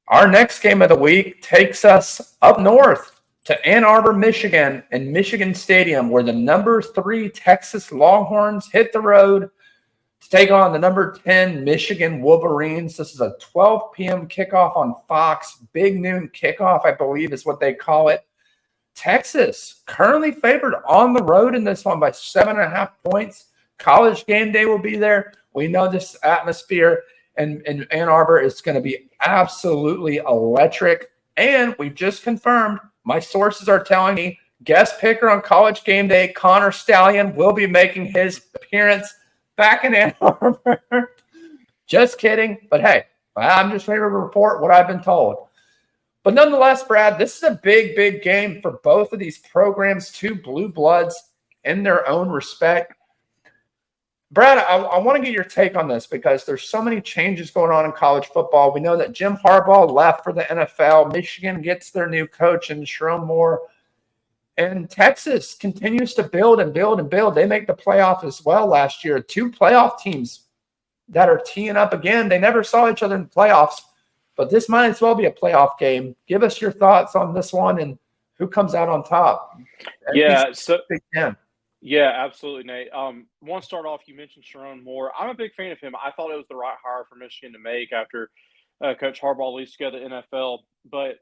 Our next game of the week takes us up north to Ann Arbor, Michigan, and Michigan Stadium, where the number 3 Texas Longhorns hit the road to take on the number 10 Michigan Wolverines. This is a 12 p.m. kickoff on Fox. Big noon kickoff, I believe, is what they call it. Texas currently favored on the road in this one by 7.5 points. College game day will be there. We know this atmosphere in Ann Arbor is going to be absolutely electric. And we've just confirmed, my sources are telling me, guest picker on College game day, Connor Stallion, will be making his appearance back in Ann Arbor. Just kidding. But hey, I'm just here to report what I've been told. But nonetheless, Brad, this is a big, big game for both of these programs, 2 blue bloods in their own respect. Brad, I want to get your take on this because there's so many changes going on in college football. We know that Jim Harbaugh left for the NFL. Michigan gets their new coach in Sharon Moore. And Texas continues to build and build and build. They make the playoff as well last year. 2 playoff teams that are teeing up again. They never saw each other in the playoffs, but this might as well be a playoff game. Give us your thoughts on this one and who comes out on top. Yeah, yeah, absolutely, Nate. Want to start off, you mentioned Sharon Moore. I'm a big fan of him. I thought it was the right hire for Michigan to make after Coach Harbaugh leaves to go to the NFL. But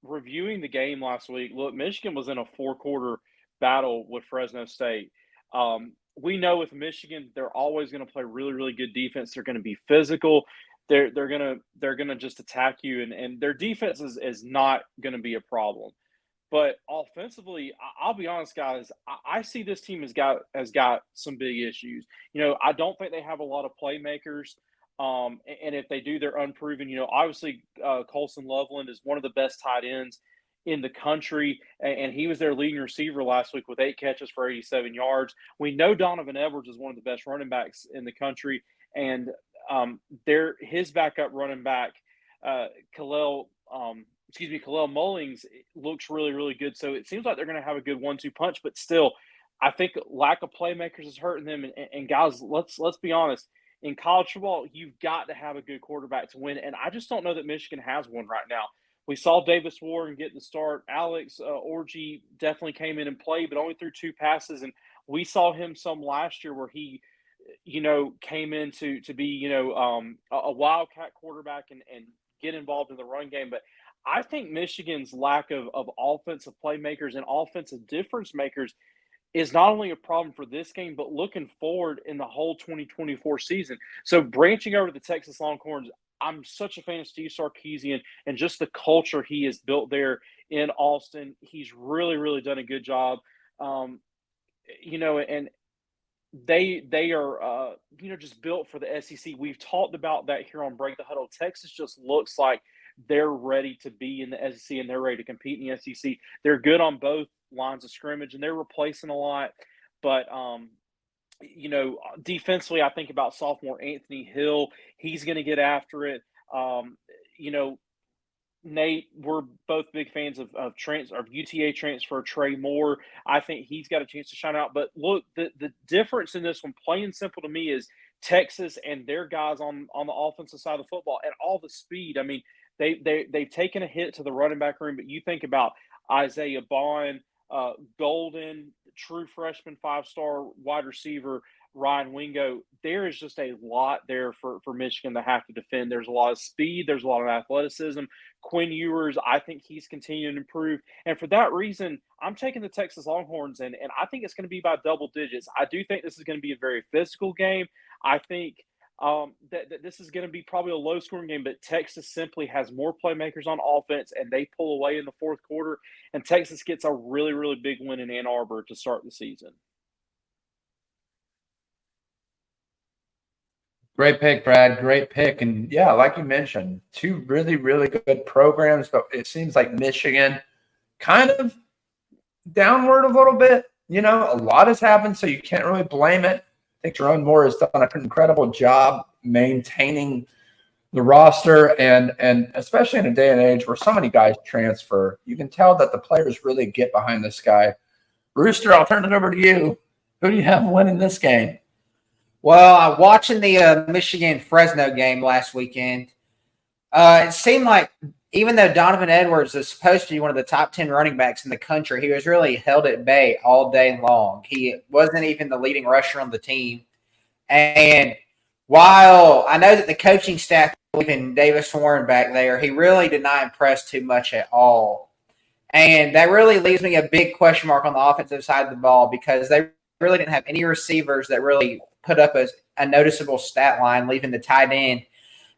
reviewing the game last week, look, Michigan was in a 4-quarter battle with Fresno State. We know with Michigan, they're always going to play really, really good defense. They're going to be physical. They're gonna just attack you, and their defense is not going to be a problem. But offensively, I'll be honest, guys, I see this team has got some big issues. I don't think they have a lot of playmakers. And if they do, they're unproven. Obviously, Colson Loveland is one of the best tight ends in the country, and he was their leading receiver last week with 8 catches for 87 yards. We know Donovan Edwards is one of the best running backs in the country, and his backup running back, Khalil Mullings, looks really, really good. So it seems like they're going to have a good 1-2 punch, but still, I think lack of playmakers is hurting them. And guys, let's be honest. In college football, you've got to have a good quarterback to win, and I just don't know that Michigan has one right now. We saw Davis Warren get the start. Alex Orji definitely came in and played, but only threw 2 passes, and we saw him some last year where he, came in to be, a wildcat quarterback and get involved in the run game. But I think Michigan's lack of offensive playmakers and offensive difference makers is not only a problem for this game, but looking forward in the whole 2024 season. So branching over to the Texas Longhorns, I'm such a fan of Steve Sarkisian and just the culture he has built there in Austin. He's really, really done a good job. And they are, just built for the SEC. We've talked about that here on Break the Huddle. Texas just looks like they're ready to be in the SEC and they're ready to compete in the SEC. They're good on both lines of scrimmage and they're replacing a lot. But, defensively, I think about sophomore Anthony Hill. He's going to get after it. Nate, we're both big fans of UTA transfer Trey Moore. I think he's got a chance to shine out. But look, the difference in this one, plain simple to me, is Texas and their guys on the offensive side of the football and all the speed. I mean, they've taken a hit to the running back room, but you think about Isaiah Bond, Golden, true freshman 5-star wide receiver Ryan Wingo. There is just a lot there for Michigan to have to defend. There's a lot of speed. There's a lot of athleticism. Quinn Ewers, I think he's continuing to improve. And for that reason, I'm taking the Texas Longhorns, and I think it's going to be by double digits. I do think this is going to be a very physical game. I think that this is going to be probably a low-scoring game, but Texas simply has more playmakers on offense, and they pull away in the fourth quarter, and Texas gets a really, really big win in Ann Arbor to start the season. Great pick, Brad. Great pick. And, yeah, like you mentioned, 2 really, really good programs, but it seems like Michigan kind of downward a little bit. A lot has happened, so you can't really blame it. I think Sharon Moore has done an incredible job maintaining the roster, and especially in a day and age where so many guys transfer, you can tell that the players really get behind this guy. Rooster, I'll turn it over to you. Who do you have winning this game? Well, watching the Michigan-Fresno game last weekend, it seemed like even though Donovan Edwards is supposed to be one of the top 10 running backs in the country, he was really held at bay all day long. He wasn't even the leading rusher on the team. And while I know that the coaching staff, even Davis Warren back there, he really did not impress too much at all. And that really leaves me a big question mark on the offensive side of the ball because they really didn't have any receivers that really put up a noticeable stat line, leaving the tight end.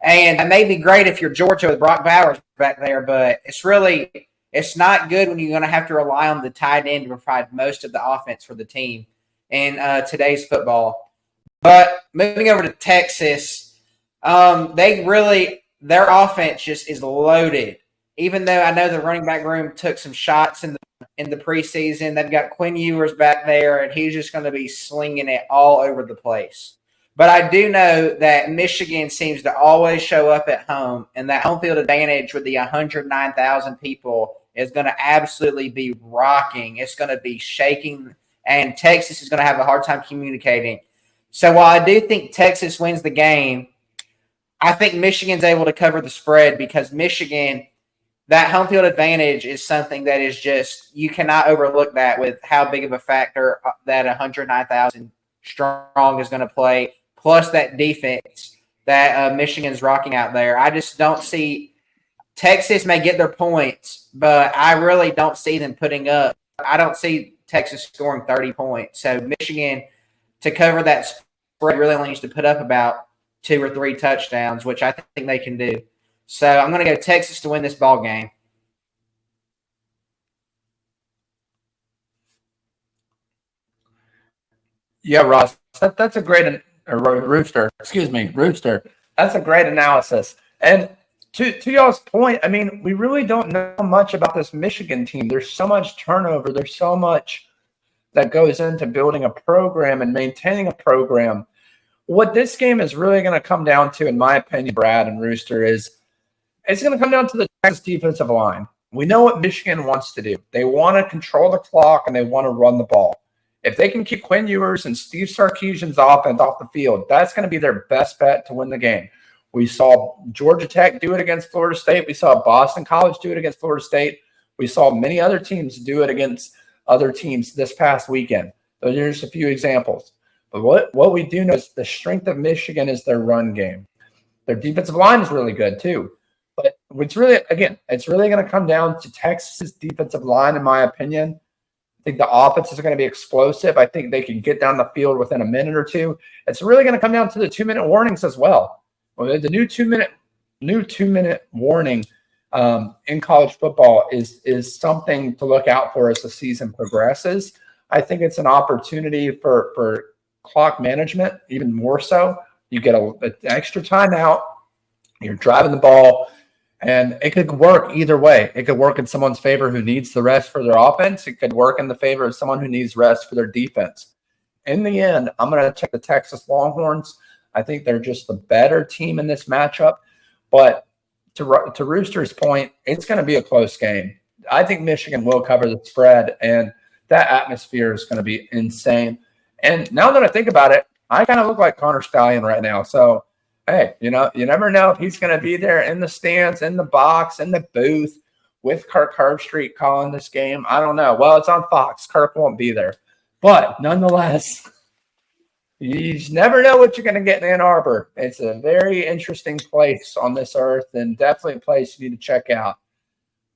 And that may be great if you're Georgia with Brock Bowers back there, but it's not good when you're going to have to rely on the tight end to provide most of the offense for the team in today's football. But moving over to Texas, their offense just is loaded. Even though I know the running back room took some shots in the preseason, they've got Quinn Ewers back there, and he's just going to be slinging it all over the place. But I do know that Michigan seems to always show up at home, and that home field advantage with the 109,000 people is going to absolutely be rocking. It's going to be shaking, and Texas is going to have a hard time communicating. So while I do think Texas wins the game, I think Michigan's able to cover the spread because Michigan – that home field advantage is something that is just – you cannot overlook that with how big of a factor that 109,000 strong is going to play, plus that defense that Michigan's rocking out there. I just don't see – Texas may get their points, but I really don't see them putting up – I don't see Texas scoring 30 points. So Michigan, to cover that spread, really only needs to put up about 2 or 3 touchdowns, which I think they can do. So I'm going to go Texas to win this ball game. Yeah, Ross, that's a great Rooster. Excuse me, Rooster. That's a great analysis. And to y'all's point, I mean, we really don't know much about this Michigan team. There's so much turnover. There's so much that goes into building a program and maintaining a program. What this game is really going to come down to, in my opinion, Brad and Rooster, is it's going to come down to the Texas defensive line. We know what Michigan wants to do. They want to control the clock, and they want to run the ball. If they can keep Quinn Ewers and Steve Sarkisian's offense off the field, that's going to be their best bet to win the game. We saw Georgia Tech do it against Florida State. We saw Boston College do it against Florida State. We saw many other teams do it against other teams this past weekend. Those are just a few examples. But what we do know is the strength of Michigan is their run game. Their defensive line is really good too. But it's really going to come down to Texas's defensive line, in my opinion. I think the offense is going to be explosive. I think they can get down the field within a minute or two. It's really going to come down to the 2-minute warnings as well. The new 2-minute warning in college football is something to look out for as the season progresses. I think it's an opportunity for clock management, even more so. You get an extra timeout. You're driving the ball. And it could work either way. It could work in someone's favor who needs the rest for their offense. It could work in the favor of someone who needs rest for their defense. In the end, I'm going to check the Texas Longhorns. I think they're just the better team in this matchup. But to Rooster's point, it's going to be a close game. I think Michigan will cover the spread, and that atmosphere is going to be insane. And now that I think about it, I kind of look like Connor Stallion right now. So, hey, you never know if he's going to be there in the stands, in the box, in the booth with Kirk Herbstreit calling this game. I don't know. Well, it's on Fox. Kirk won't be there. But nonetheless, you just never know what you're going to get in Ann Arbor. It's a very interesting place on this earth and definitely a place you need to check out.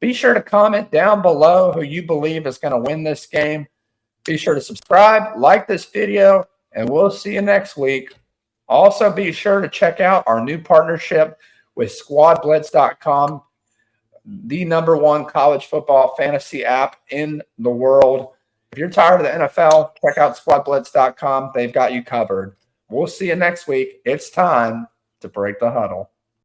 Be sure to comment down below who you believe is going to win this game. Be sure to subscribe, like this video, and we'll see you next week. Also, be sure to check out our new partnership with SquadBlitz.com, the #1 college football fantasy app in the world. If you're tired of the NFL, check out SquadBlitz.com. They've got you covered. We'll see you next week. It's time to break the huddle.